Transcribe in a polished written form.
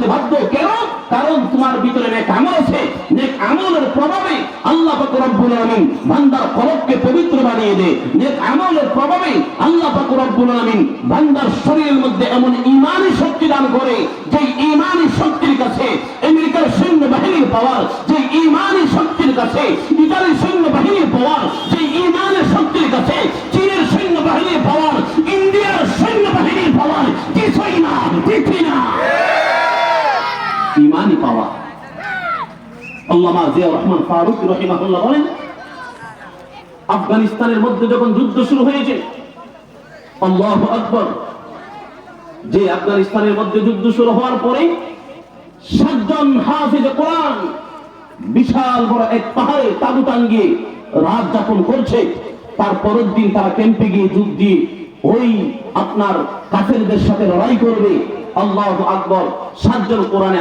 বাধ্য। কেন? কারণ তোমার ভিতরে নেক আমল আছে। নেক আমলের প্রভাবে আল্লাহ পাক রব্বুল আলামিন বান্দার কলবকে পবিত্র বানিয়ে দেয়। নেক আমলের প্রভাবে আল্লাহ পাক রব্বুল আলামিন বান্দার শরীরের মধ্যে এমন ঈমানি শক্তি দান করে, যে ঈমানি শক্তির কাছে আমেরিকার সৈন্যবাহিনীর পাওয়ার, যে ঈমানি শক্তির কাছে ইতালির সৈন্যবাহিনীর পাওয়ার, যে ঈমানের শক্তির কাছে চীনের সৈন্যবাহিনীর পাওয়ার, ইন্ডিয়ার সৈন্যবাহিনীর পাওয়ার কিছুই না। ঠিক না? ঈমানি পাওয়ার। আল্লামা জিয়াউর রহমান ফারুকী রাহিমাহুল্লাহ বলেন, আফগানিস্তানের মধ্যে যখন যুদ্ধ শুরু হয়েছে, আল্লাহু আকবার, যে আফগানিস্তানের মধ্যে যুদ্ধ শুরু হওয়ার পরে 7 জন হাফেজে কোরআন বিশাল বড় এক পাহাড়ে তাঁবু টাঙ্গিয়ে রাত যাপন করছে। তার পরের দিন তারা ক্যাম্পে গিয়ে যুদ্ধ দিয়ে ওই আপনার কাফেরদের সাথে লড়াই করবে। আল্লাহু আকবার, 7 জন কোরআনে